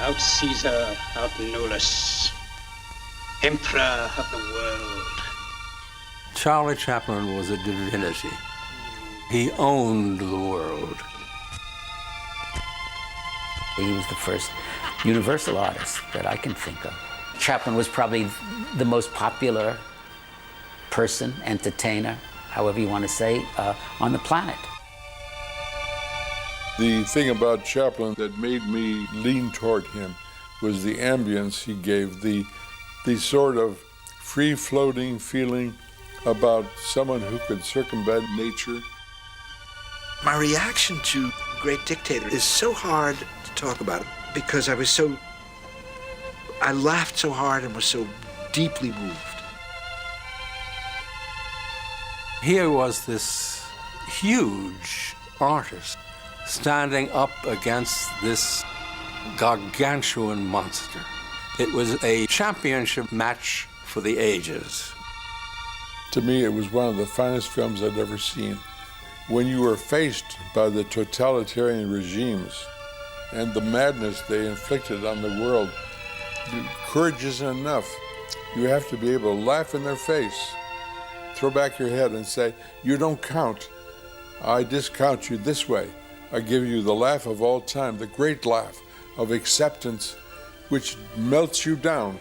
Out Caesar, out Nolus, Emperor of the world. Charlie Chaplin was a divinity. He owned the world. He was the first universal artist that I can think of. Chaplin was probably the most popular person, entertainer, however you want to say, on the planet. The thing about Chaplin that made me lean toward him was the ambience he gave, the sort of free-floating feeling about someone who could circumvent nature. My reaction to Great Dictator is so hard to talk about because I laughed so hard and was so deeply moved. Here was this huge artist standing up against this gargantuan monster. It was a championship match for the ages. To me, it was one of the finest films I'd ever seen. When you were faced by the totalitarian regimes and the madness they inflicted on the world, courage isn't enough. You have to be able to laugh in their face, throw back your head and say, "You don't count. I discount you this way. I give you the laugh of all time, the great laugh of acceptance, which melts you down."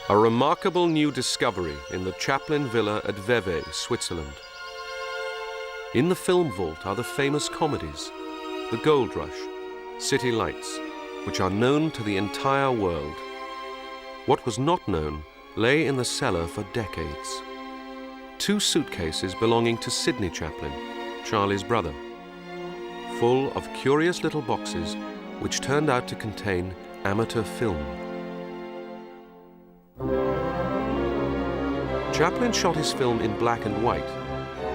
A remarkable new discovery in the Chaplin Villa at Vevey, Switzerland. In the film vault are the famous comedies, The Gold Rush, City Lights, which are known to the entire world. What was not known lay in the cellar for decades. 2 suitcases belonging to Sidney Chaplin, Charlie's brother, full of curious little boxes which turned out to contain amateur film. Chaplin shot his film in black and white,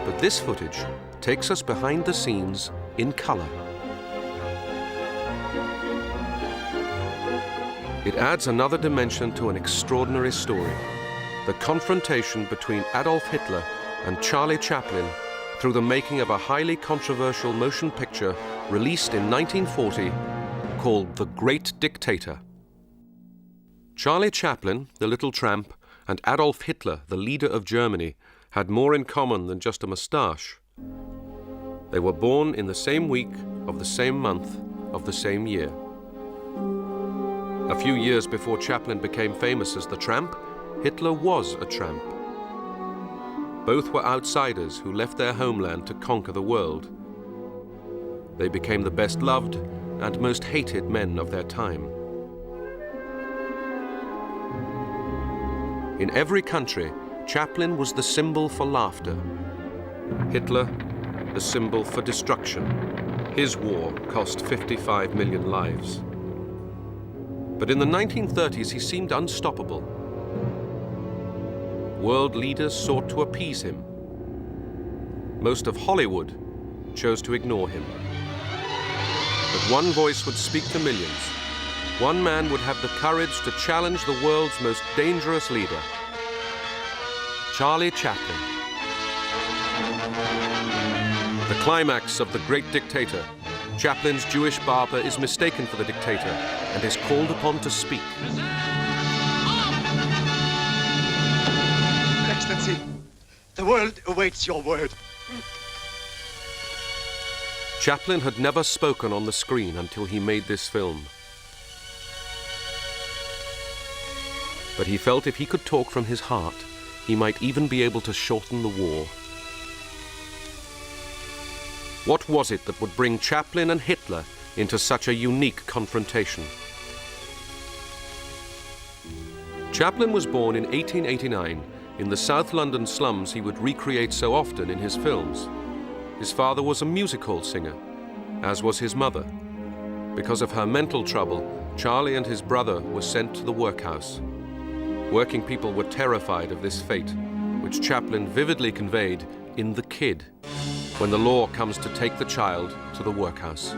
but this footage takes us behind the scenes in color. It adds another dimension to an extraordinary story, the confrontation between Adolf Hitler and Charlie Chaplin through the making of a highly controversial motion picture released in 1940 called The Great Dictator. Charlie Chaplin, the little tramp, and Adolf Hitler, the leader of Germany, had more in common than just a moustache. They were born in the same week of the same month of the same year. A few years before Chaplin became famous as the tramp, Hitler was a tramp. Both were outsiders who left their homeland to conquer the world. They became the best loved and most hated men of their time. In every country, Chaplin was the symbol for laughter. Hitler, the symbol for destruction. His war cost 55 million lives. But in the 1930s, he seemed unstoppable. World leaders sought to appease him. Most of Hollywood chose to ignore him. But one voice would speak to millions. One man would have the courage to challenge the world's most dangerous leader, Charlie Chaplin. The climax of The Great Dictator. Chaplin's Jewish barber is mistaken for the dictator and is called upon to speak. Excellency, the world awaits your word. Chaplin had never spoken on the screen until he made this film. But he felt if he could talk from his heart, he might even be able to shorten the war. What was it that would bring Chaplin and Hitler into such a unique confrontation? Chaplin was born in 1889 in the South London slums he would recreate so often in his films. His father was a music hall singer, as was his mother. Because of her mental trouble, Charlie and his brother were sent to the workhouse. Working people were terrified of this fate, which Chaplin vividly conveyed in The Kid, when the law comes to take the child to the workhouse.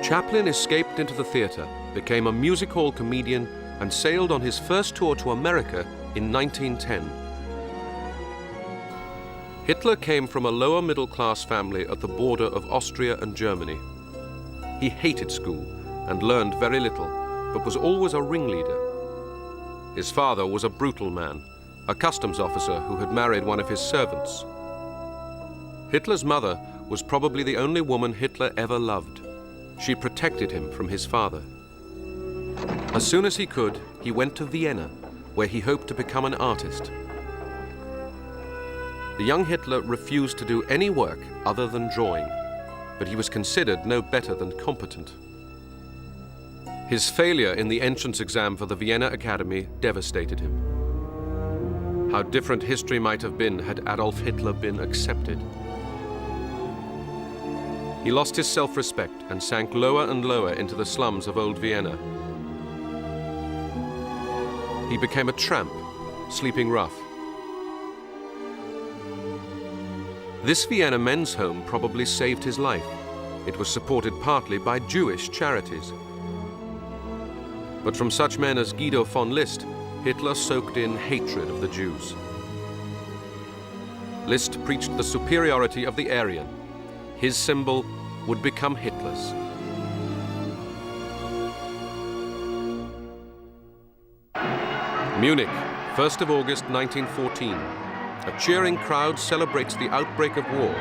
Chaplin escaped into the theatre, became a music hall comedian, and sailed on his first tour to America in 1910. Hitler came from a lower middle-class family at the border of Austria and Germany. He hated school and learned very little, but was always a ringleader. His father was a brutal man, a customs officer who had married one of his servants. Hitler's mother was probably the only woman Hitler ever loved. She protected him from his father. As soon as he could, he went to Vienna, where he hoped to become an artist. The young Hitler refused to do any work other than drawing, but he was considered no better than competent. His failure in the entrance exam for the Vienna Academy devastated him. How different history might have been had Adolf Hitler been accepted. He lost his self-respect and sank lower and lower into the slums of old Vienna. He became a tramp, sleeping rough. This Vienna men's home probably saved his life. It was supported partly by Jewish charities. But from such men as Guido von List, Hitler soaked in hatred of the Jews. List preached the superiority of the Aryan. His symbol would become Hitler's. Munich, 1st of August 1914. A cheering crowd celebrates the outbreak of war.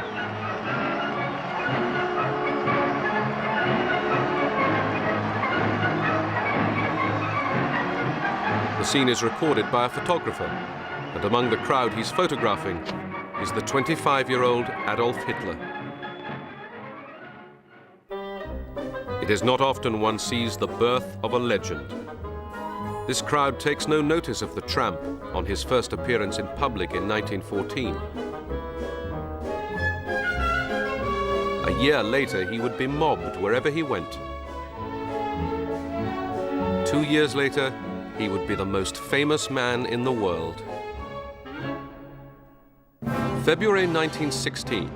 The scene is recorded by a photographer, and among the crowd he's photographing is the 25-year-old Adolf Hitler. It is not often one sees the birth of a legend. This crowd takes no notice of the tramp on his first appearance in public in 1914. A year later, he would be mobbed wherever he went. 2 years later, he would be the most famous man in the world. February 1916,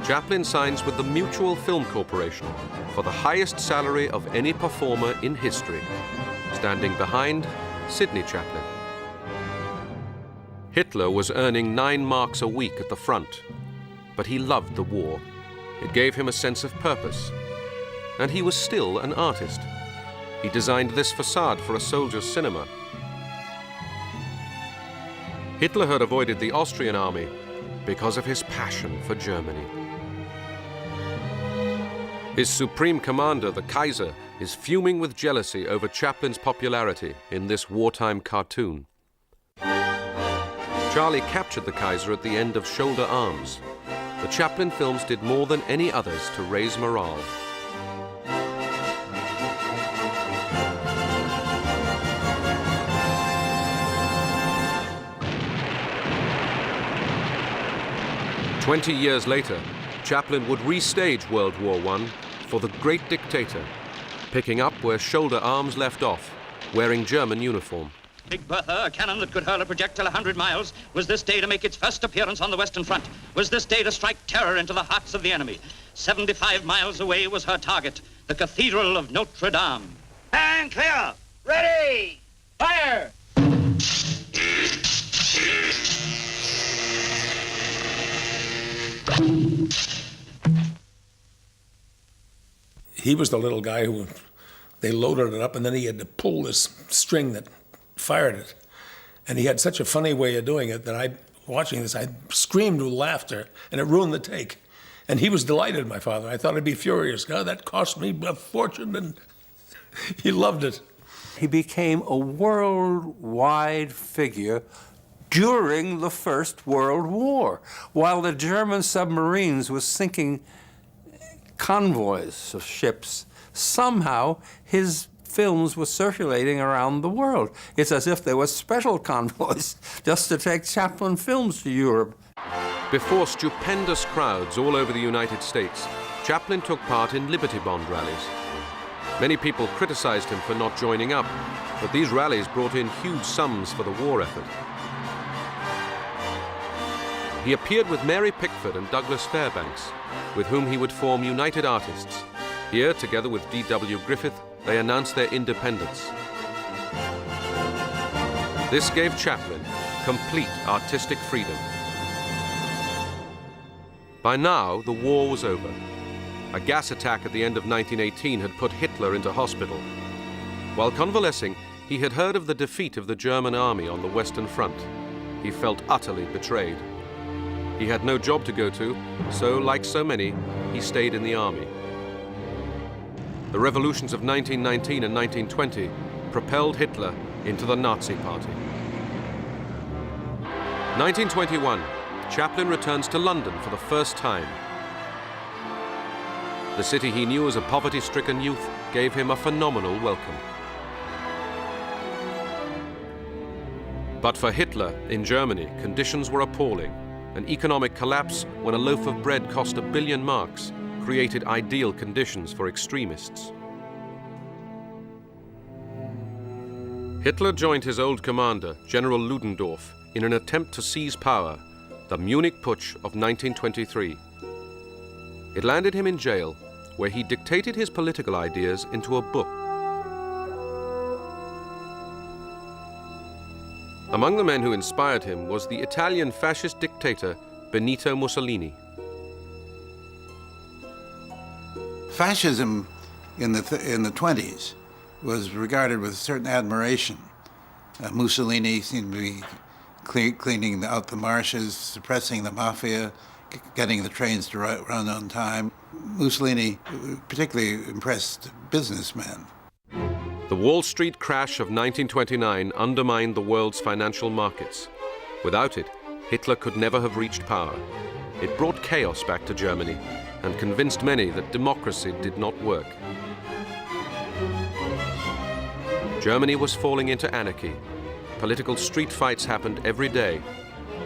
Chaplin signs with the Mutual Film Corporation for the highest salary of any performer in history, standing behind Sidney Chaplin. Hitler was earning 9 marks a week at the front, but he loved the war. It gave him a sense of purpose. And he was still an artist. He designed this facade for a soldier's cinema. Hitler had avoided the Austrian army because of his passion for Germany. His supreme commander, the Kaiser, is fuming with jealousy over Chaplin's popularity in this wartime cartoon. Charlie captured the Kaiser at the end of Shoulder Arms. The Chaplin films did more than any others to raise morale. "20 years later, Chaplin would restage World War I for The Great Dictator, picking up where Shoulder Arms left off, wearing German uniform. Big Bertha, a cannon that could hurl a projectile 100 miles, was this day to make its first appearance on the Western Front, was this day to strike terror into the hearts of the enemy. 75 miles away was her target, the Cathedral of Notre Dame. And clear! Ready! Fire! He was the little guy who, they loaded it up and then he had to pull this string that fired it. And he had such a funny way of doing it that watching this, I screamed with laughter and it ruined the take. And he was delighted, my father. I thought he'd be furious. God, that cost me a fortune, and he loved it. He became a worldwide figure during the First World War, while the German submarines were sinking convoys of ships. Somehow, his films were circulating around the world. It's as if there were special convoys just to take Chaplin films to Europe. Before stupendous crowds all over the United States, Chaplin took part in Liberty Bond rallies. Many people criticized him for not joining up, but these rallies brought in huge sums for the war effort. He appeared with Mary Pickford and Douglas Fairbanks, with whom he would form United Artists. Here, together with D.W. Griffith, they announced their independence. This gave Chaplin complete artistic freedom. By now, the war was over. A gas attack at the end of 1918 had put Hitler into hospital. While convalescing, he had heard of the defeat of the German army on the Western Front. He felt utterly betrayed. He had no job to go to, so, like so many, he stayed in the army. The revolutions of 1919 and 1920 propelled Hitler into the Nazi Party. 1921, Chaplin returns to London for the first time. The city he knew as a poverty-stricken youth gave him a phenomenal welcome. But for Hitler, in Germany, conditions were appalling. An economic collapse when a loaf of bread cost 1 billion marks created ideal conditions for extremists. Hitler joined his old commander, General Ludendorff, in an attempt to seize power, the Munich Putsch of 1923. It landed him in jail, where he dictated his political ideas into a book. Among the men who inspired him was the Italian fascist dictator Benito Mussolini. Fascism in the 20s was regarded with a certain admiration. Mussolini seemed to be cleaning out the marshes, suppressing the mafia, getting the trains to run on time. Mussolini particularly impressed businessmen. The Wall Street crash of 1929 undermined the world's financial markets. Without it, Hitler could never have reached power. It brought chaos back to Germany and convinced many that democracy did not work. Germany was falling into anarchy. Political street fights happened every day.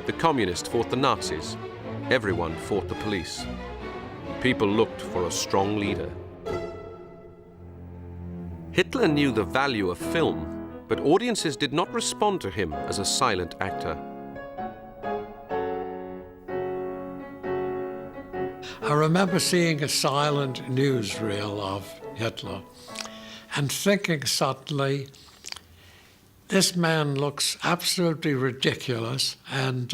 The communists fought the Nazis. Everyone fought the police. People looked for a strong leader. Hitler knew the value of film, but audiences did not respond to him as a silent actor. I remember seeing a silent newsreel of Hitler and thinking suddenly, this man looks absolutely ridiculous, and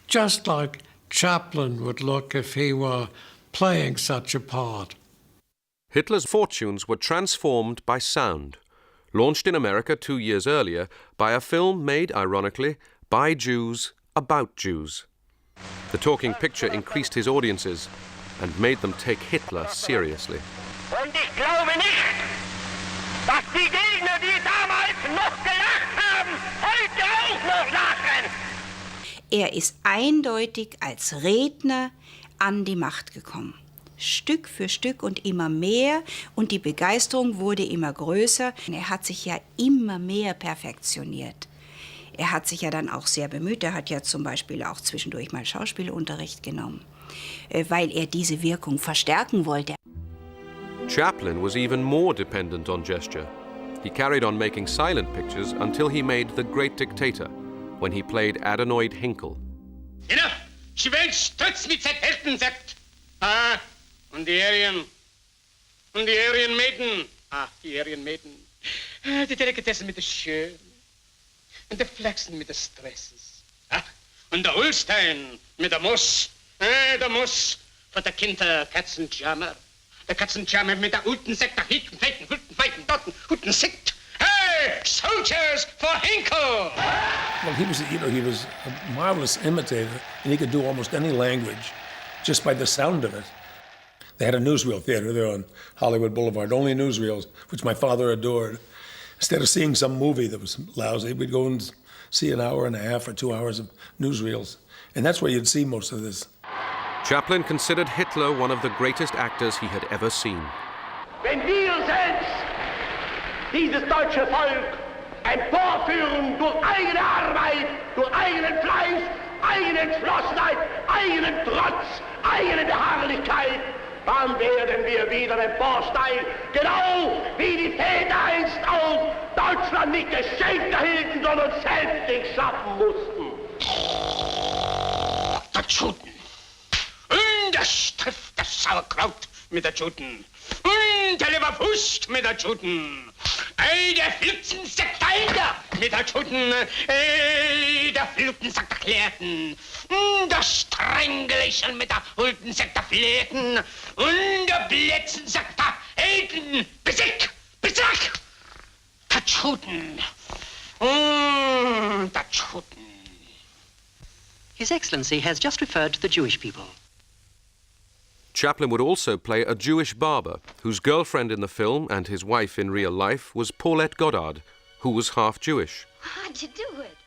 just like Chaplin would look if he were playing such a part. Hitler's fortunes were transformed by sound, launched in America 2 years earlier by a film made, ironically, by Jews about Jews. The talking picture increased his audiences and made them take Hitler seriously. Und ich glaube nicht, dass die Gegner, die damals noch gelacht haben, heute auch noch lachen. Er ist eindeutig als Redner an die Macht gekommen. Stück für Stück und immer mehr, und die Begeisterung wurde immer größer. Er hat sich ja immer mehr perfektioniert. Er hat sich ja dann auch sehr bemüht. Er hat ja zum Beispiel auch zwischendurch mal Schauspielunterricht genommen, weil er diese Wirkung verstärken wollte. Chaplin was even more dependent on gesture. He carried on making silent pictures until he made The Great Dictator, when he played Adenoid Hinkle. Enough! Sie wollen Stutz mit Zertelten, sagt. Ah, und die Aryan Maiden. Ah, die Aryan Maiden. Die Delikatessen mit der Schön. Und der Flachsen mit der Stresses. Ah, und der Holstein mit der Moss. Der Moss von der Kinder Katzenjammer. Der Katzenjammer mit der Uten Sekt, der Hicken, Feiten, Hulten, Feiten, Dotten, Huten Sekt. Hey, soldiers for Hinkle! Well, he was a marvelous imitator, and he could do almost any language. just by the sound of it. They had a newsreel theater there on Hollywood Boulevard, only newsreels, which my father adored. Instead of seeing some movie that was lousy, we'd go and see an hour and a half or 2 hours of newsreels. And that's where you'd see most of this. Chaplin considered Hitler one of the greatest actors he had ever seen. Wenn wir selbst dieses deutsche Volk emporführen durch eigene Arbeit, durch eigenen Fleiß, eigene Entschlossenheit, eigenen Trotz, eigene Beharrlichkeit, dann werden wir wieder emporsteigen, genau wie die Väter einst auch Deutschland nicht geschenkt erhielten, sondern selbst schaffen mussten. Der Schuten. Und das trifft das Sauerkraut mit der Schuten. Und der Leberwurst mit der Schuten. Der Flitzensack der mit der Schuten. Der Flötensack der Klärten. Das Strängelichen mit der Hultensack der Fläten. Und der Blätzensack der Elten. Besick! Besick! Der Schuten. Der Schuten. His Excellency has just referred to the Jewish people. Chaplin would also play a Jewish barber, whose girlfriend in the film and his wife in real life was Paulette Goddard, who was half Jewish. How'd you do it?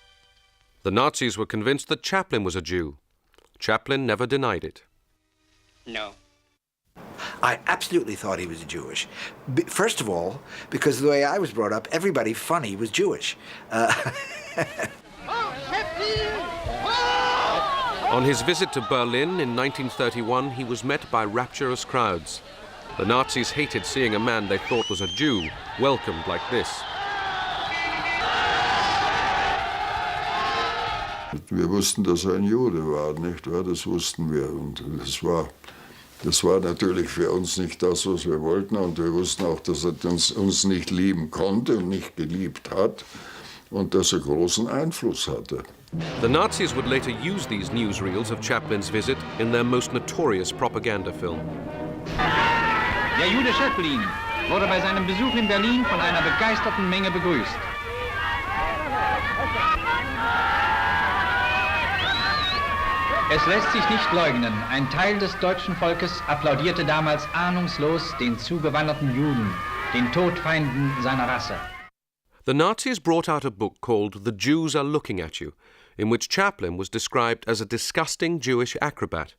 The Nazis were convinced that Chaplin was a Jew. Chaplin never denied it. No. I absolutely thought he was Jewish. First of all, because the way I was brought up, everybody funny was Jewish. On his visit to Berlin in 1931, he was met by rapturous crowds. The Nazis hated seeing a man they thought was a Jew welcomed like this. Wir wussten, dass ein Jude war, nicht wahr? Das wussten wir. Und das war natürlich für uns nicht das, was wir wollten. Und wir wussten auch, dass uns nicht lieben konnte und nicht geliebt hat. Und dass großen Einfluss hatte. The Nazis would later use these newsreels of Chaplin's visit in their most notorious propaganda film. Der Jude Chaplin wurde bei seinem Besuch in Berlin von einer begeisterten Menge begrüßt. Es lässt sich nicht leugnen, ein Teil des deutschen Volkes applaudierte damals ahnungslos den zugewanderten Juden, den Todfeinden seiner Rasse. The Nazis brought out a book called The Jews Are Looking at You, in which Chaplin was described as a disgusting Jewish acrobat.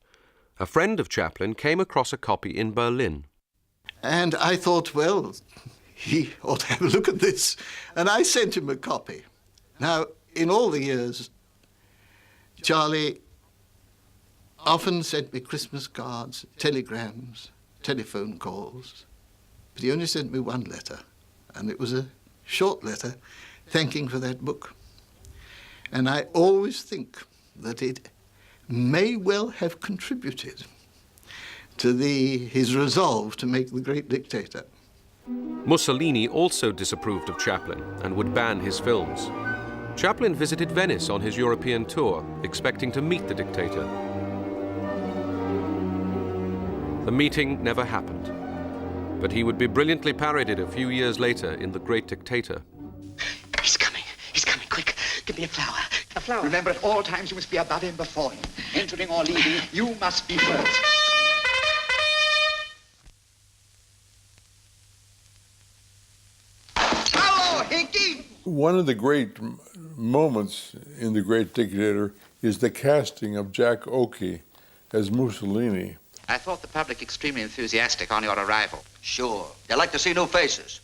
A friend of Chaplin came across a copy in Berlin. And I thought, well, he ought to have a look at this. And I sent him a copy. Now, in all the years, Charlie often sent me Christmas cards, telegrams, telephone calls. But he only sent me one letter, and it was a short letter thanking for that book. And I always think that it may well have contributed to his resolve to make the great dictator. Mussolini also disapproved of Chaplin and would ban his films. Chaplin visited Venice on his European tour, expecting to meet the dictator. The meeting never happened, but he would be brilliantly parodied a few years later in The Great Dictator. He's coming, quick. Give me a flower. A flower. Remember, at all times you must be above him, before him. Entering or leaving, you must be first. Hello, Hinky! One of the great moments in The Great Dictator is the casting of Jack Oakey as Mussolini. I thought the public extremely enthusiastic on your arrival. Sure. They like to see new faces.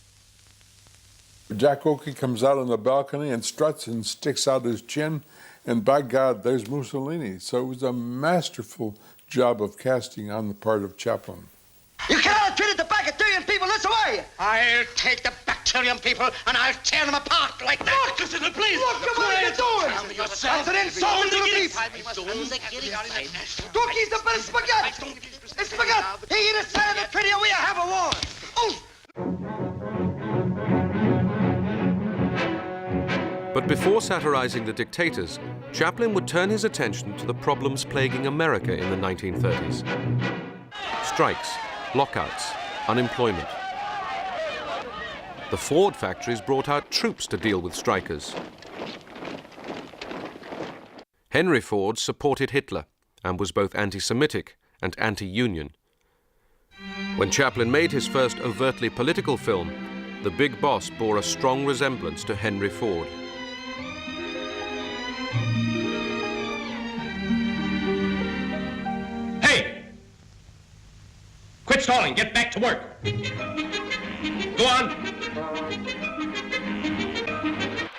Jack Oakey comes out on the balcony and struts and sticks out his chin, and by God, there's Mussolini. So it was a masterful job of casting on the part of Chaplin. You cannot treat the bacterium people this way! I'll take the bacterium people and I'll tear them apart like that! Look, listen, please! Look, what are you doing? Tell me yourself! It's an insult to the people! Turkey's the best spaghetti! It's spaghetti! He either side of the treaty or we have a war! Oh! But before satirizing the dictators, Chaplin would turn his attention to the problems plaguing America in the 1930s. Strikes, lockouts, unemployment. The Ford factories brought out troops to deal with strikers. Henry Ford supported Hitler and was both anti-Semitic and anti-union. When Chaplin made his first overtly political film, The Big Boss bore a strong resemblance to Henry Ford. Hey! Quit stalling. Get back to work. Go on.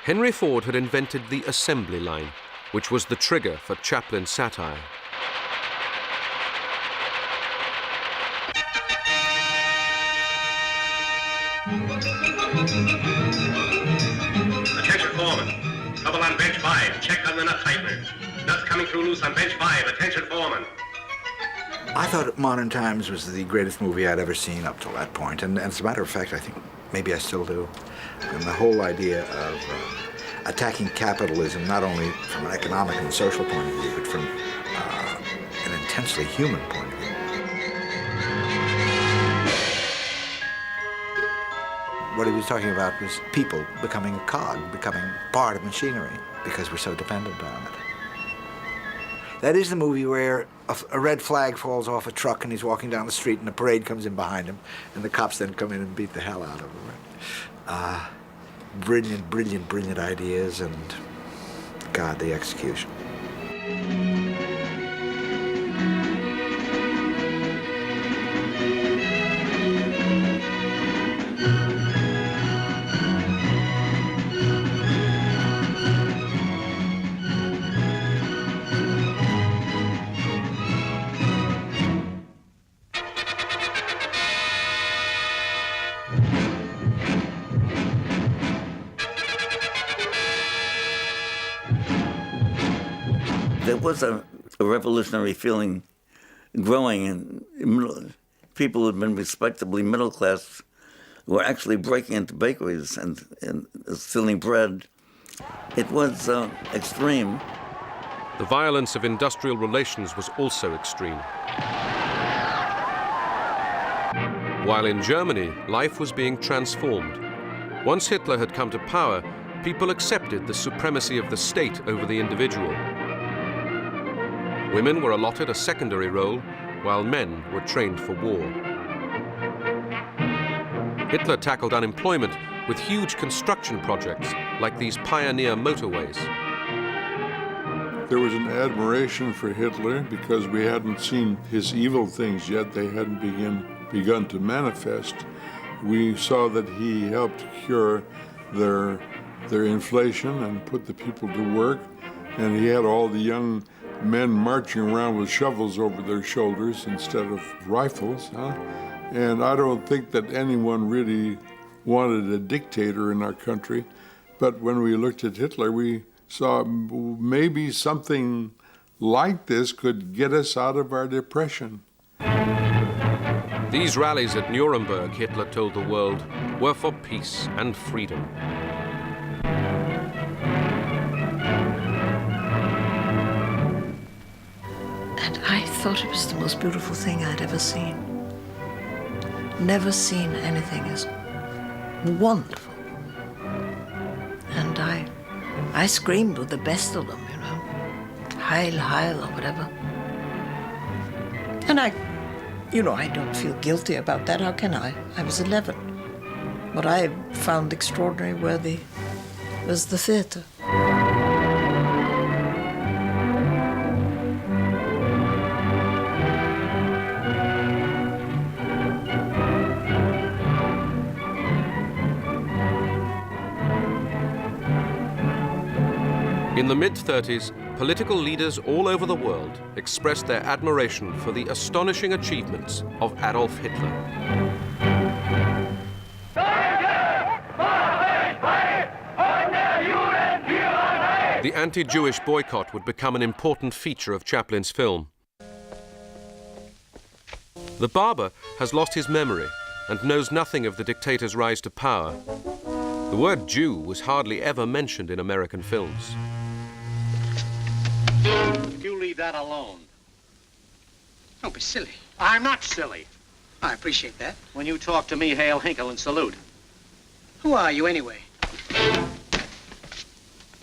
Henry Ford had invented the assembly line, which was the trigger for Chaplin's satire. Attention, foreman. Trouble on bench 5. Check on the nut tighteners. Nuts coming through loose on bench 5. Attention, foreman. I thought Modern Times was the greatest movie I'd ever seen up till that point, and as a matter of fact, I think maybe I still do. And the whole idea of attacking capitalism, not only from an economic and social point of view, but from an intensely human point of view. What he was talking about was people becoming a cog, becoming part of machinery, because we're so dependent on it. That is the movie where a red flag falls off a truck and he's walking down the street and a parade comes in behind him and the cops then come in and beat the hell out of him. Brilliant, brilliant, brilliant ideas and, God, the execution. There was a revolutionary feeling growing, and people who had been respectably middle class were actually breaking into bakeries and stealing bread. It was extreme. The violence of industrial relations was also extreme. While in Germany, life was being transformed. Once Hitler had come to power, people accepted the supremacy of the state over the individual. Women were allotted a secondary role, while men were trained for war. Hitler tackled unemployment with huge construction projects like these pioneer motorways. There was an admiration for Hitler because we hadn't seen his evil things yet. They hadn't begun to manifest. We saw that he helped cure their inflation and put the people to work, and he had all the young men marching around with shovels over their shoulders instead of rifles, And I don't think that anyone really wanted a dictator in our country, but when we looked at Hitler, we saw maybe something like this could get us out of our depression. These rallies at Nuremberg, Hitler told the world, were for peace and freedom. And I thought it was the most beautiful thing I'd ever seen. Never seen anything as wonderful. And I screamed with the best of them, you know. Heil, Heil, or whatever. And I don't feel guilty about that. How can I? I was 11. What I found extraordinary worthy was the theater. In the mid-30s, political leaders all over the world expressed their admiration for the astonishing achievements of Adolf Hitler. The anti-Jewish boycott would become an important feature of Chaplin's film. The barber has lost his memory and knows nothing of the dictator's rise to power. The word Jew was hardly ever mentioned in American films. You leave that alone. Don't be silly. I'm not silly. I appreciate that. When you talk to me, hail, hinkle, and salute. Who are you, anyway?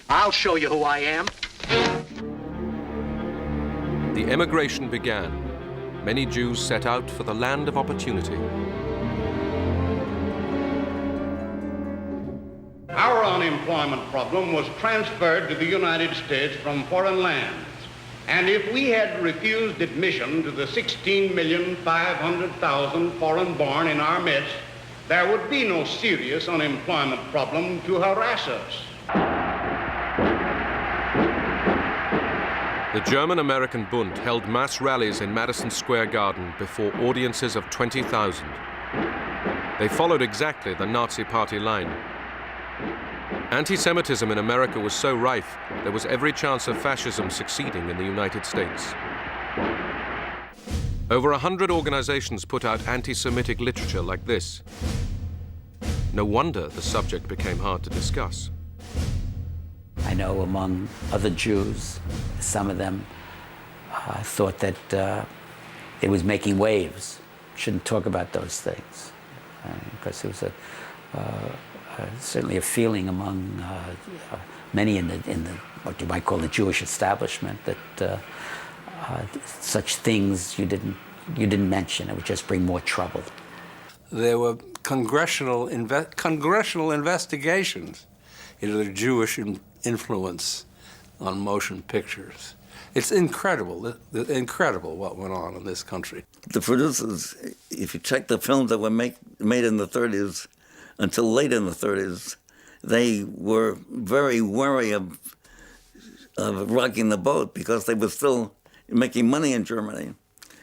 I'll show you who I am. The emigration began. many Jews set out for the land of opportunity. Our unemployment problem was transferred to the United States from foreign lands. And if we had refused admission to the 16,500,000 foreign-born in our midst, there would be no serious unemployment problem to harass us. The German-American Bund held mass rallies in Madison Square Garden before audiences of 20,000. They followed exactly the Nazi Party line. Anti-Semitism in America was so rife, there was every chance of fascism succeeding in the United States. Over 100 organizations put out anti-Semitic literature like this. No wonder the subject became hard to discuss. I know among other Jews, some of them thought that it was making waves. Shouldn't talk about those things, because it was certainly a feeling among many in the what you might call the Jewish establishment that such things you didn't mention. It would just bring more trouble. There were congressional investigations into the Jewish influence on motion pictures. It's incredible, incredible what went on in this country. The producers, if you check the films that were made in the 30s until late in the 30s, they were very wary of rocking the boat because they were still making money in Germany.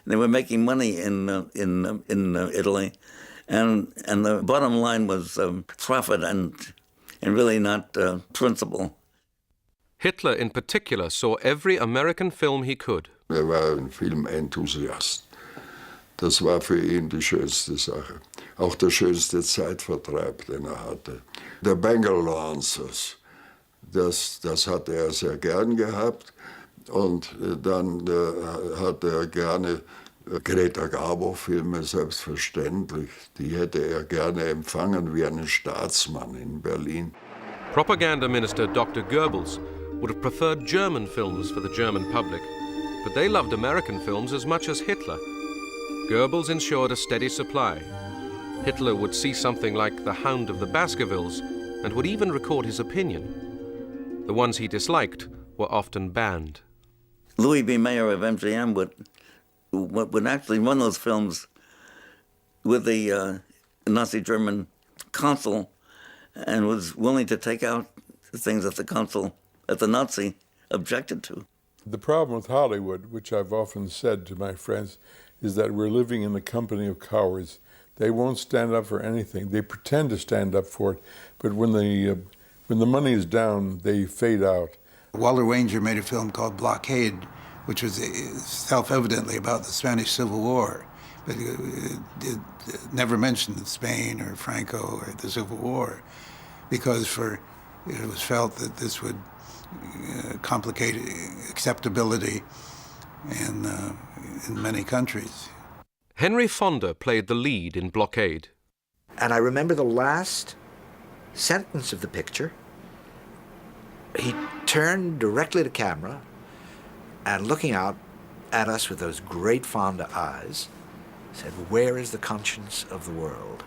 They were making money in Italy, and the bottom line was profit and really not principle. Hitler in particular saw every American film he could. War ein Filmenthusiast. Das war für ihn die schönste Sache. Auch der schönste Zeitvertreib, den hatte. Der Bengal Lancers, das hatte er sehr gern gehabt. Und dann hatte gerne Greta Garbo-Filme, selbstverständlich. Die hätte er gerne empfangen wie einen Staatsmann in Berlin. Propaganda Minister Dr. Goebbels would have preferred German films for the German public, but they loved American films as much as Hitler. Goebbels ensured a steady supply. Hitler would see something like The Hound of the Baskervilles and would even record his opinion. The ones he disliked were often banned. Louis B. Mayer of MGM would actually run those films with the Nazi German consul and was willing to take out things that the Nazi objected to. The problem with Hollywood, which I've often said to my friends, is that we're living in the company of cowards. They won't stand up for anything. They pretend to stand up for it, but when the money is down, they fade out. Walter Wanger made a film called Blockade, which was self-evidently about the Spanish Civil War, but it never mentioned Spain or Franco or the Civil War, because it was felt that this would complicate acceptability in many countries. Henry Fonda played the lead in Blockade. And I remember the last sentence of the picture. He turned directly to camera and looking out at us with those great Fonda eyes, said, "Where is the conscience of the world?"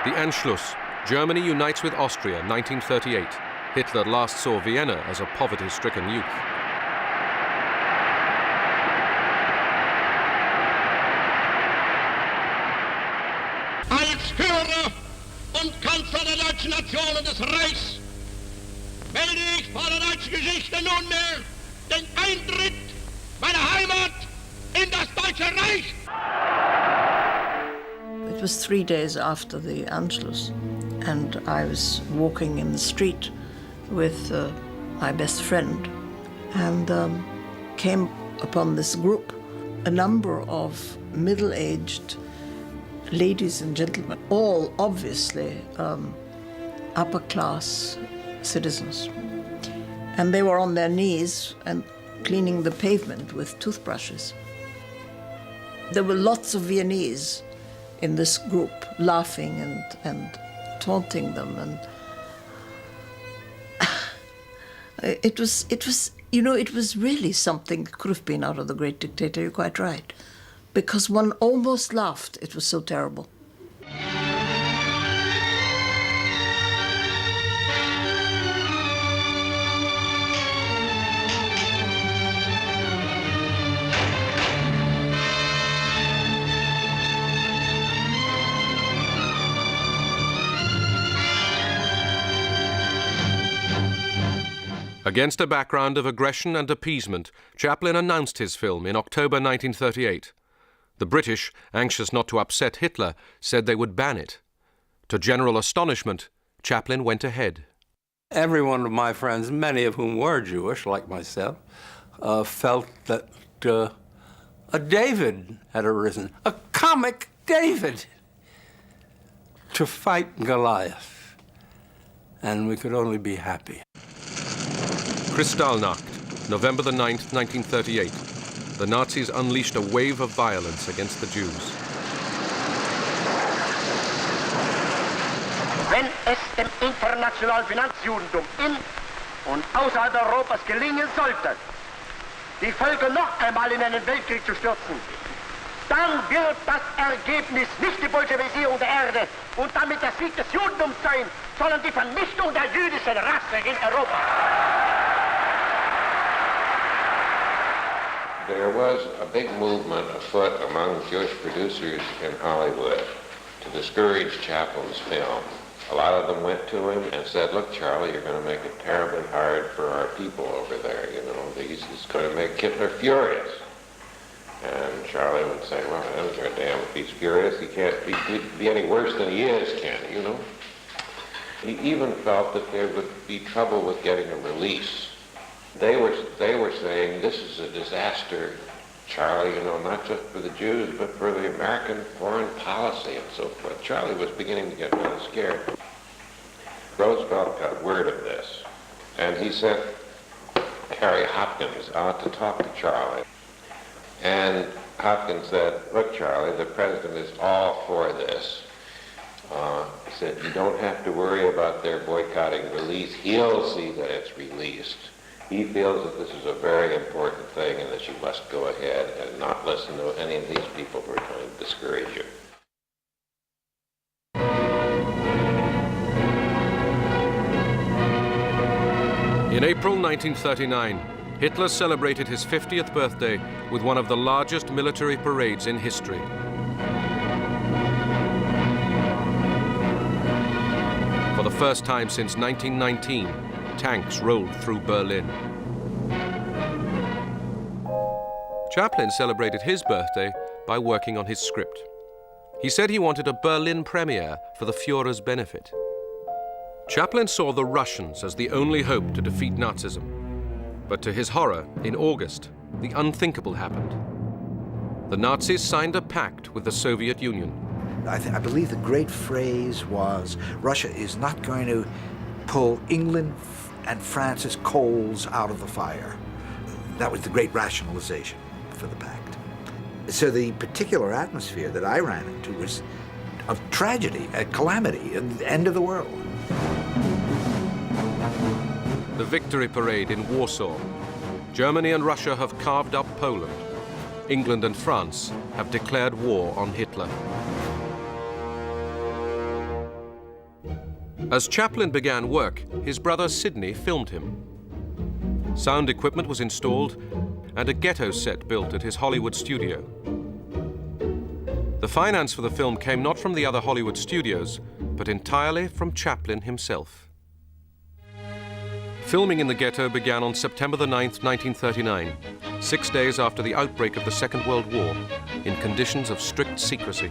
The Anschluss. Germany unites with Austria, 1938. Hitler last saw Vienna as a poverty-stricken youth. Als Führer und Kanzler der deutschen Nation und des Reichs melde ich vor der deutschen Geschichte nunmehr den Eintritt meiner Heimat in das Deutsche Reich. It was 3 days after the Anschluss, and I was walking in the street with my best friend, and came upon this group, a number of middle-aged ladies and gentlemen, all obviously upper-class citizens. And they were on their knees and cleaning the pavement with toothbrushes. There were lots of Viennese in this group, laughing and taunting them, and it was You know, it was really something that could have been out of The Great Dictator, you're quite right. Because one almost laughed, it was so terrible. Against a background of aggression and appeasement, Chaplin announced his film in October 1938. The British, anxious not to upset Hitler, said they would ban it. To general astonishment, Chaplin went ahead. Every one of my friends, many of whom were Jewish, like myself, felt that a David had arisen, a comic David, to fight Goliath. And we could only be happy. Kristallnacht, November the 9th, 1938. The Nazis unleashed a wave of violence against the Jews. Wenn es dem internationalen Finanzjudentum in und außerhalb Europas gelingen sollte, die Völker noch einmal in einen Weltkrieg zu stürzen, dann wird das Ergebnis nicht die Bolschewisierung der Erde und damit der Sieg des Judentums sein, sondern die Vernichtung der jüdischen Rasse in Europa. There was a big movement afoot among Jewish producers in Hollywood to discourage Chaplin's film. A lot of them went to him and said, look, Charlie, you're going to make it terribly hard for our people over there. You know, this is going to make Hitler furious. And Charlie would say, well, I don't give a damn if he's furious. He can't be any worse than he is, can he, you know? He even felt that there would be trouble with getting a release. They were saying, this is a disaster, Charlie, you know, not just for the Jews, but for the American foreign policy and so forth. Charlie was beginning to get really scared. Roosevelt got word of this, and he sent Harry Hopkins out to talk to Charlie. And Hopkins said, look, Charlie, the president is all for this. He said, you don't have to worry about their boycotting release. He'll see that it's released. He feels that this is a very important thing and that you must go ahead and not listen to any of these people who are trying to discourage you. In April 1939, Hitler celebrated his 50th birthday with one of the largest military parades in history. For the first time since 1919, tanks rolled through Berlin. Chaplin celebrated his birthday by working on his script. He said he wanted a Berlin premiere for the Führer's benefit. Chaplin saw the Russians as the only hope to defeat Nazism. But to his horror, in August, the unthinkable happened. The Nazis signed a pact with the Soviet Union. I believe the great phrase was, Russia is not going to pull England and France's coals out of the fire. That was the great rationalization for the pact. So the particular atmosphere that I ran into was of tragedy, a calamity, the end of the world. The victory parade in Warsaw. Germany and Russia have carved up Poland. England and France have declared war on Hitler. As Chaplin began work, his brother Sidney filmed him. Sound equipment was installed and a ghetto set built at his Hollywood studio. The finance for the film came not from the other Hollywood studios, but entirely from Chaplin himself. Filming in the ghetto began on September the 9th, 1939, 6 days after the outbreak of the Second World War, in conditions of strict secrecy.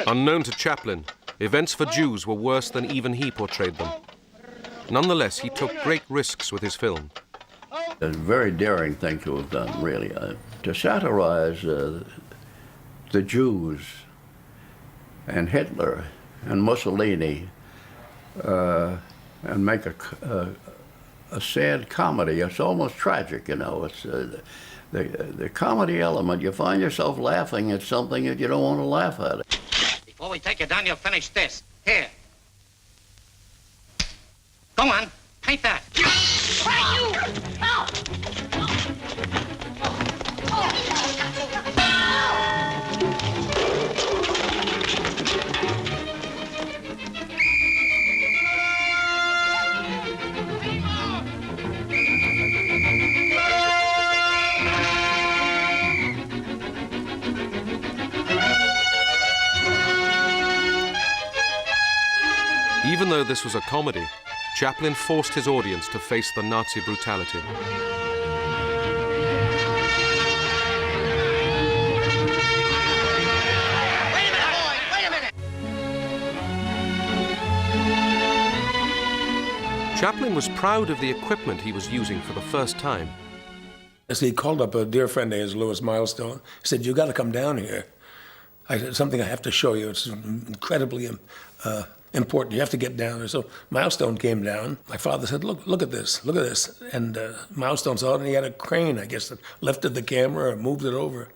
Unknown to Chaplin, events for Jews were worse than even he portrayed them. Nonetheless, he took great risks with his film. A very daring thing to have done, really, to satirize the Jews and Hitler and Mussolini and make a sad comedy. It's almost tragic, you know. It's the comedy element. You find yourself laughing at something that you don't want to laugh at. Before we take you down, you'll finish this. Here. Go on, paint that. Hey, you! Help! Even though this was a comedy, Chaplin forced his audience to face the Nazi brutality. Chaplin was proud of the equipment he was using for the first time. So he called up a dear friend of his, Louis Milestone. He said, "You got to come down here. Something I have to show you. It's incredibly important. You have to get down there." So Milestone came down. My father said, look at this, look at this. And Milestone saw it, and he had a crane, I guess, that lifted the camera and moved it over.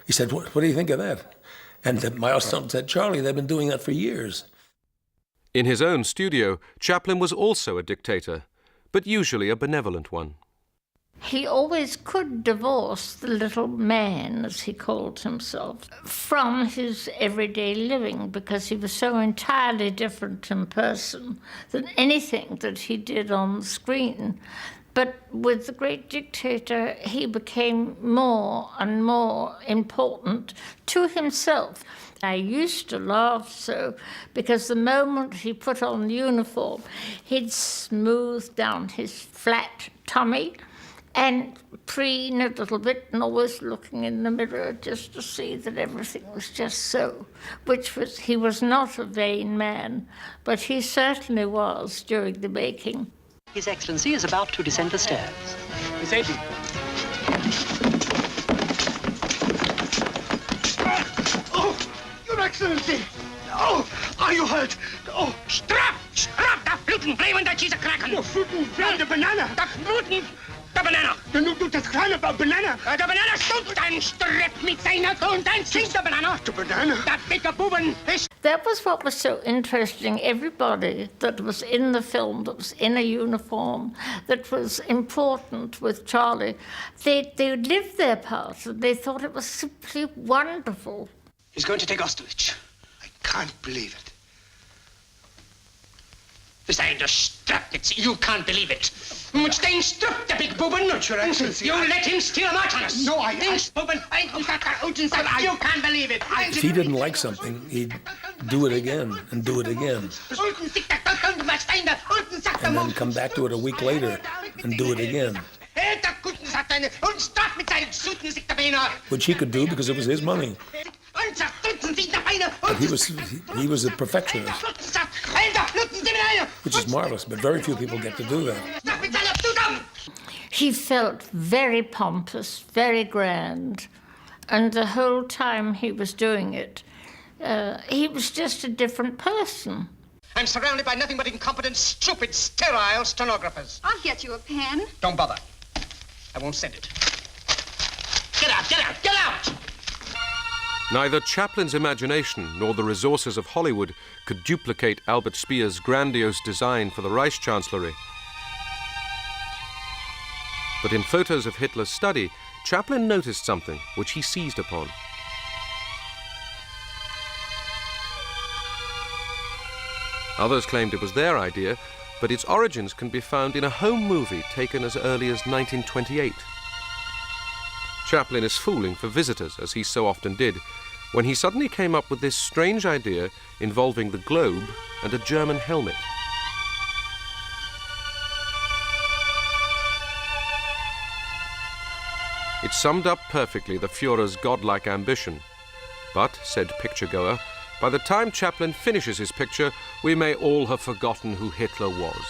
He said, what do you think of that? And Milestone said, "Charlie, they've been doing that for years." In his own studio, Chaplin was also a dictator, but usually a benevolent one. He always could divorce the little man, as he called himself, from his everyday living, because he was so entirely different in person than anything that he did on the screen. But with the great dictator, he became more and more important to himself. I used to laugh so, because the moment he put on the uniform, he'd smooth down his flat tummy and preen a little bit and always looking in the mirror just to see that everything was just so, he was not a vain man, but he certainly was during the making. His Excellency is about to descend the stairs. Miss Agent. Oh, Your Excellency! Oh, are you hurt? Oh, Strap! Strap! Da fluten Bremen, da cheese cracken! the fluten, the banana! Da fluten! Da Banana! Das kleine Banana! Der Banana stund ein Strepp mit seiner Grund, ein der Banana! The banana! Der dicke Buben ist... That was what was so interesting. Everybody that was in the film, that was in a uniform, that was important with Charlie, they lived their part, and they thought it was simply wonderful. He's going to take Austerlitz. I can't believe it. Wir seien der Strapnitz. You can't believe it. Mit den Strupp, der big Buben. Not Your Excellency. You let him steal a march on us. No, I... Den Buben, you can't believe it. If he didn't like something, he'd do it again and do it again. And then come back to it a week later and do it again. Which he could do because it was his money. But he was a perfectionist, which is marvelous, but very few people get to do that. He felt very pompous, very grand, and the whole time he was doing it, he was just a different person. I'm surrounded by nothing but incompetent, stupid, sterile stenographers. I'll get you a pen. Don't bother. I won't send it. Get out, get out, get out! Neither Chaplin's imagination nor the resources of Hollywood could duplicate Albert Speer's grandiose design for the Reichschancellery. But in photos of Hitler's study, Chaplin noticed something which he seized upon. Others claimed it was their idea, but its origins can be found in a home movie taken as early as 1928. Chaplin is fooling for visitors, as he so often did, when he suddenly came up with this strange idea involving the globe and a German helmet. It summed up perfectly the Führer's godlike ambition. But, said picture-goer, By the time Chaplin finishes his picture, we may all have forgotten who Hitler was.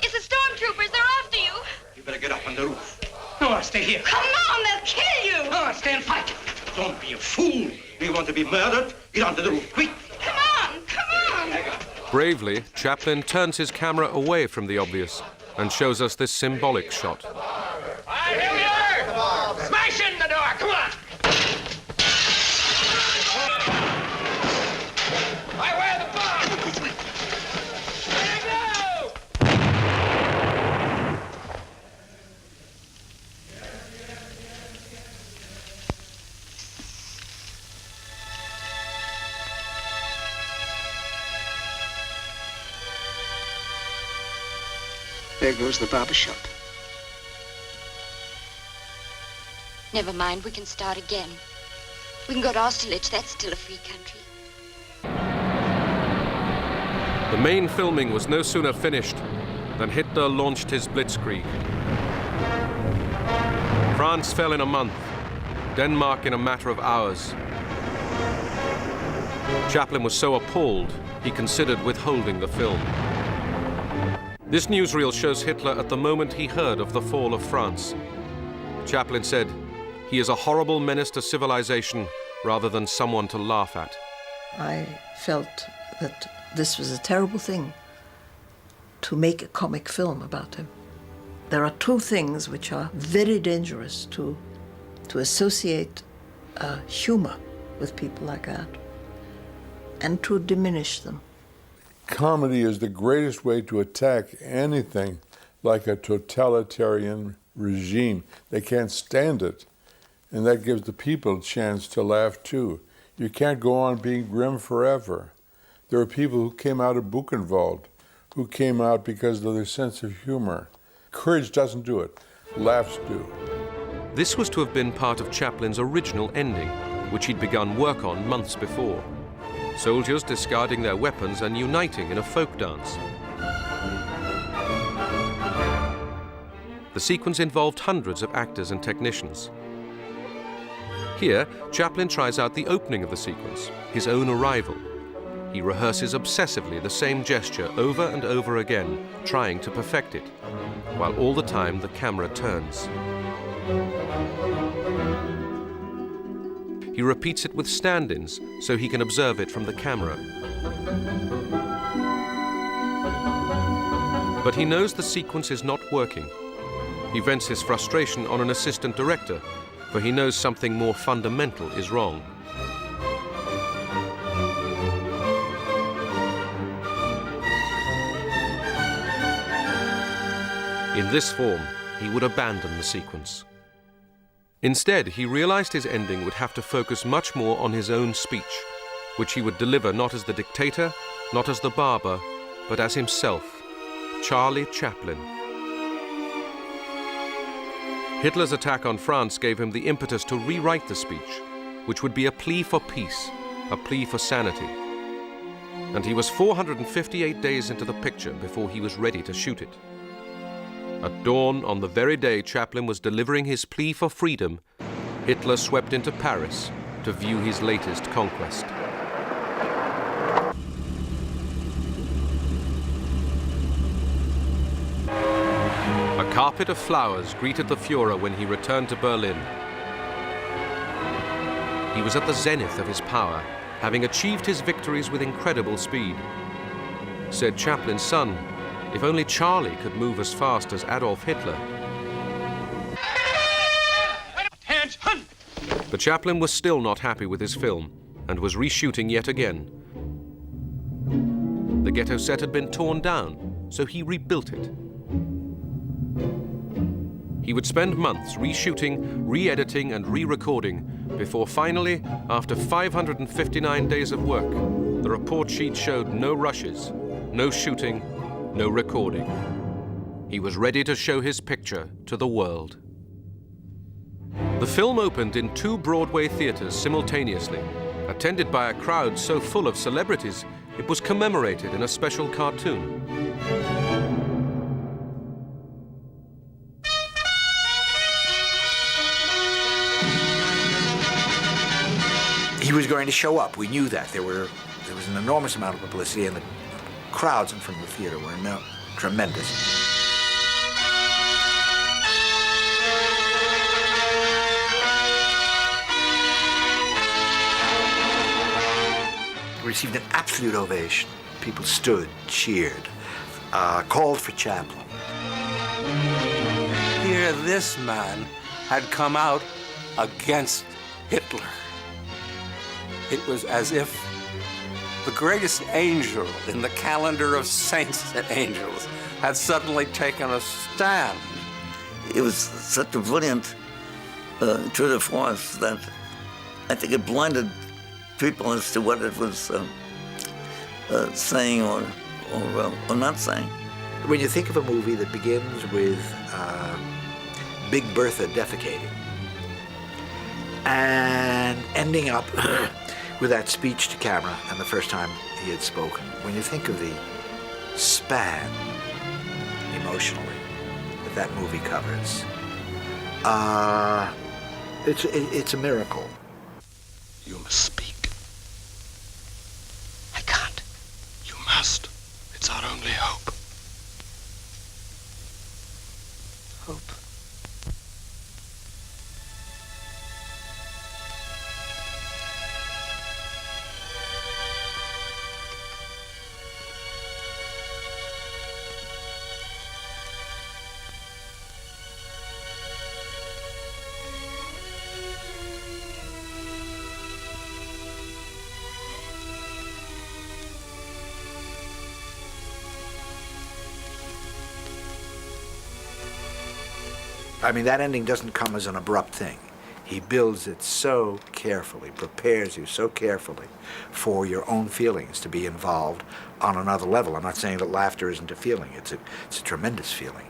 It's the stormtroopers. They're after you. You better get up on the roof. No, stay here. Come on, they'll kill you. No, stay and fight. Don't be a fool. You want to be murdered? Get onto the roof, quick. Come on. Bravely, Chaplin turns his camera away from the obvious and shows us this symbolic shot. Here we are. Smash in the door. Come on. I wear the bomb. There you go. There goes the barber shop. Never mind, we can start again. We can go to Austerlitz, that's still a free country. The main filming was no sooner finished than Hitler launched his blitzkrieg. France fell in a month, Denmark in a matter of hours. Chaplin was so appalled, he considered withholding the film. This newsreel shows Hitler at the moment he heard of the fall of France. Chaplin said, "He is a horrible menace to civilization rather than someone to laugh at." I felt that this was a terrible thing to make a comic film about him. There are two things which are very dangerous to associate humor with people like that and to diminish them. Comedy is the greatest way to attack anything like a totalitarian regime. They can't stand it, and that gives the people a chance to laugh too. You can't go on being grim forever. There are people who came out of Buchenwald, who came out because of their sense of humor. Courage doesn't do it, laughs do. This was to have been part of Chaplin's original ending, which he'd begun work on months before. Soldiers discarding their weapons and uniting in a folk dance. The sequence involved hundreds of actors and technicians. Here, Chaplin tries out the opening of the sequence, his own arrival. He rehearses obsessively the same gesture over and over again, trying to perfect it, while all the time the camera turns. He repeats it with stand-ins so he can observe it from the camera. But he knows the sequence is not working. He vents his frustration on an assistant director, for he knows something more fundamental is wrong. In this form, he would abandon the sequence. Instead, he realized his ending would have to focus much more on his own speech, which he would deliver not as the dictator, not as the barber, but as himself, Charlie Chaplin. Hitler's attack on France gave him the impetus to rewrite the speech, which would be a plea for peace, a plea for sanity. And he was 458 days into the picture before he was ready to shoot it. At dawn, on the very day Chaplin was delivering his plea for freedom, Hitler swept into Paris to view his latest conquest. A carpet of flowers greeted the Führer when he returned to Berlin. He was at the zenith of his power, having achieved his victories with incredible speed. Said Chaplin's son, "If only Charlie could move as fast as Adolf Hitler." But Chaplin was still not happy with his film and was reshooting yet again. The ghetto set had been torn down, so he rebuilt it. He would spend months reshooting, re-editing and re-recording before finally, after 559 days of work, the report sheet showed no rushes, no shooting, no recording. He was ready to show his picture to the world. The film opened in 2 Broadway theaters simultaneously, attended by a crowd so full of celebrities, it was commemorated in a special cartoon. He was going to show up. We knew that. There was an enormous amount of publicity, and the crowds in front of the theater were tremendous. Received an absolute ovation. People stood, cheered, called for Chaplin. Here, this man had come out against Hitler. It was as if the greatest angel in the calendar of saints and angels had suddenly taken a stand. It was such a brilliant tour de force that I think it blinded people as to what it was saying or not saying. When you think of a movie that begins with Big Bertha defecating and ending up with that speech to camera and the first time he had spoken, when you think of the span emotionally that movie covers, it's a miracle. You must speak. I can't. You must. It's our only hope. Hope. I mean, that ending doesn't come as an abrupt thing. He builds it so carefully, prepares you so carefully for your own feelings to be involved on another level. I'm not saying that laughter isn't a feeling. It's a tremendous feeling.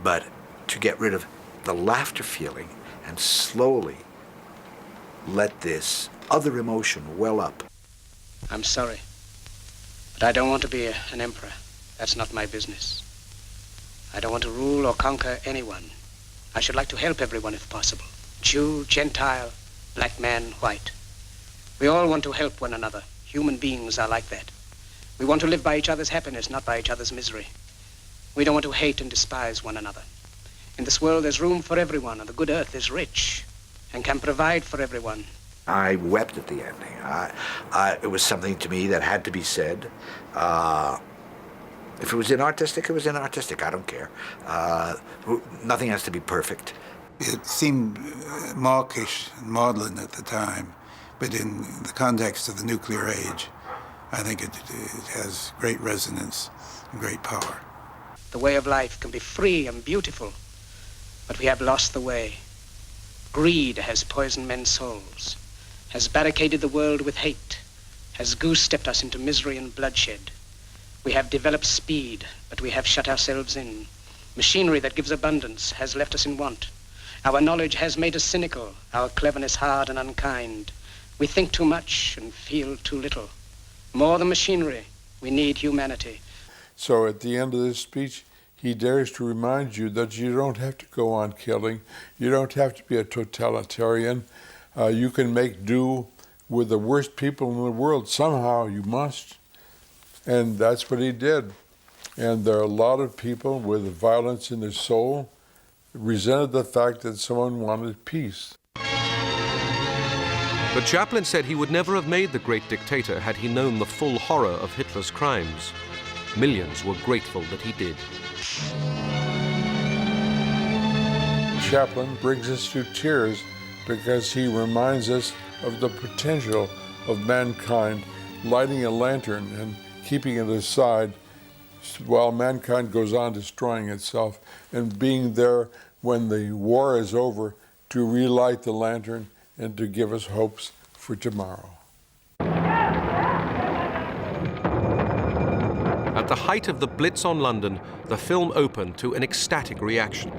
But to get rid of the laughter feeling and slowly let this other emotion well up. I'm sorry, but I don't want to be an emperor. That's not my business. I don't want to rule or conquer anyone. I should like to help everyone if possible. Jew, Gentile, black man, white. We all want to help one another. Human beings are like that. We want to live by each other's happiness, not by each other's misery. We don't want to hate and despise one another. In this world, there's room for everyone, and the good earth is rich and can provide for everyone. I wept at the ending. It was something to me that had to be said. If it was inartistic, it was inartistic. I don't care. Nothing has to be perfect. It seemed mawkish and maudlin at the time, but in the context of the nuclear age, I think it has great resonance and great power. The way of life can be free and beautiful, but we have lost the way. Greed has poisoned men's souls, has barricaded the world with hate, has goose-stepped us into misery and bloodshed. We have developed speed, but we have shut ourselves in. Machinery that gives abundance has left us in want. Our knowledge has made us cynical, our cleverness hard and unkind. We think too much and feel too little. More than machinery, we need humanity. So at the end of this speech, he dares to remind you that you don't have to go on killing. You don't have to be a totalitarian. You can make do with the worst people in the world. Somehow you must. And that's what he did. And there are a lot of people with violence in their soul resented the fact that someone wanted peace. But Chaplin said he would never have made The Great Dictator had he known the full horror of Hitler's crimes. Millions were grateful that he did. Chaplin brings us to tears because he reminds us of the potential of mankind lighting a lantern and keeping it aside while mankind goes on destroying itself, and being there when the war is over to relight the lantern and to give us hopes for tomorrow. At the height of the Blitz on London, the film opened to an ecstatic reaction.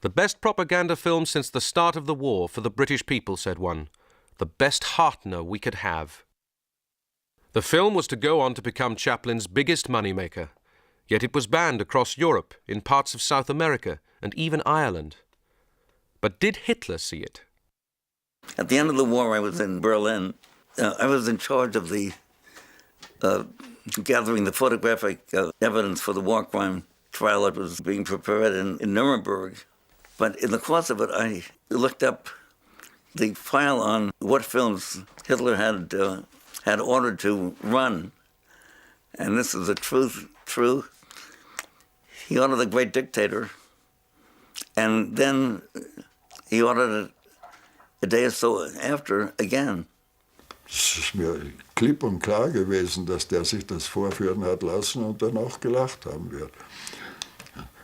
The best propaganda film since the start of the war for the British people, said one. The best heartener we could have. The film was to go on to become Chaplin's biggest moneymaker, yet it was banned across Europe, in parts of South America, and even Ireland. But did Hitler see it? At the end of the war, I was in Berlin. I was in charge of the gathering the photographic evidence for the war crime trial that was being prepared in Nuremberg. But in the course of it, I looked up the file on what films Hitler had ordered to run. And this is the true. He ordered The Great Dictator, and then he ordered it a day or so after again. Es ist mir klipp und klar gewesen, dass der sich das vorführen hat lassen und danach gelacht haben wird.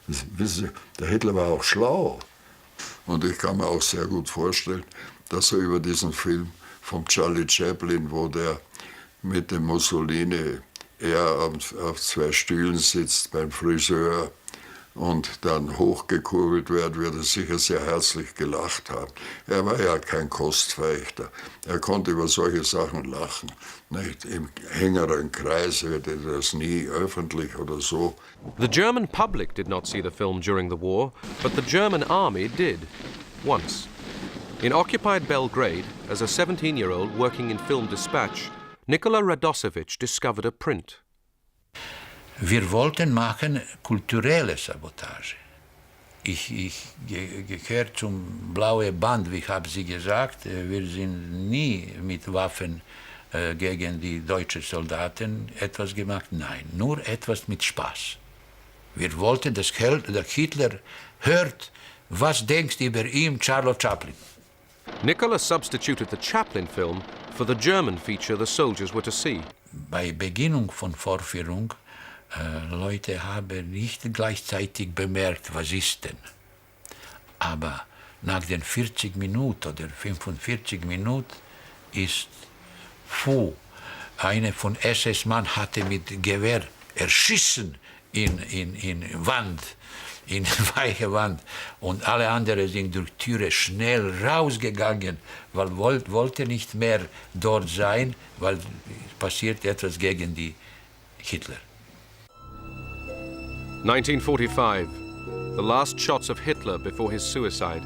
Wissen Sie, der Hitler war auch schlau. Und ich kann mir auch sehr gut vorstellen, dass er über diesen Film von Charlie Chaplin, wo der mit dem Mussolini auf zwei Stühlen sitzt beim Friseur und dann hochgekurbelt wird er sicher sehr herzlich gelacht haben. Er war ja kein Kostverächter. Er konnte über solche Sachen lachen. Nicht? Im engeren Kreis wird er das nie öffentlich oder so. The German public did not see the film during the war, but the German army did, once. In occupied Belgrade, as a 17-year-old working in film dispatch, Nikola Radosevich discovered a print. Wir wollten machen kulturelle Sabotage. Ich gehöre zum blauen Band, wie habe Sie gesagt. Wir sind nie mit Waffen gegen die deutschen Soldaten etwas gemacht. Nein, nur etwas mit Spaß. Wir wollten, dass der Hitler hört, was denkt über ihn Charlie Chaplin. Nikola substituted the Chaplin film for the German feature the soldiers were to see. Bei Beginnung von Vorführung Leute haben nicht gleichzeitig bemerkt, was ist denn. Aber nach den 40 Minuten oder 45 Minuten ist einer von SS-Mann hatte mit Gewehr erschissen in weiche Wand. Und alle anderen sind durch Türe schnell rausgegangen, weil wollte nicht mehr dort sein, weil passiert etwas gegen die Hitler. 1945, the last shots of Hitler before his suicide.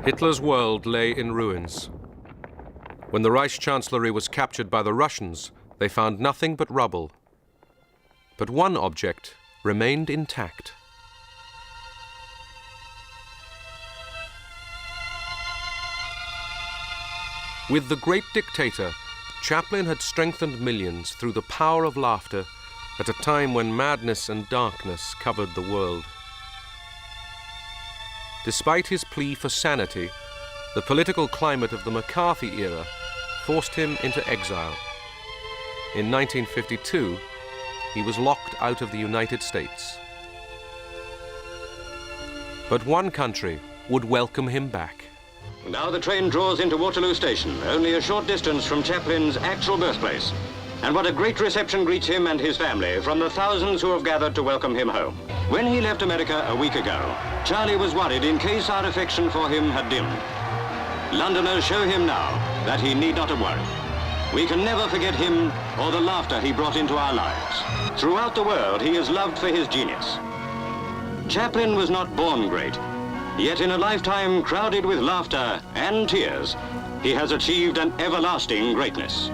Hitler's world lay in ruins. When the Reich Chancellery was captured by the Russians, they found nothing but rubble. But one object remained intact. With The Great Dictator, Chaplin had strengthened millions through the power of laughter at a time when madness and darkness covered the world. Despite his plea for sanity, the political climate of the McCarthy era forced him into exile. In 1952, he was locked out of the United States. But one country would welcome him back. Now the train draws into Waterloo Station, only a short distance from Chaplin's actual birthplace. And what a great reception greets him and his family from the thousands who have gathered to welcome him home. When he left America a week ago, Charlie was worried in case our affection for him had dimmed. Londoners show him now that he need not have worried. We can never forget him or the laughter he brought into our lives. Throughout the world, he is loved for his genius. Chaplin was not born great, yet in a lifetime crowded with laughter and tears, he has achieved an everlasting greatness.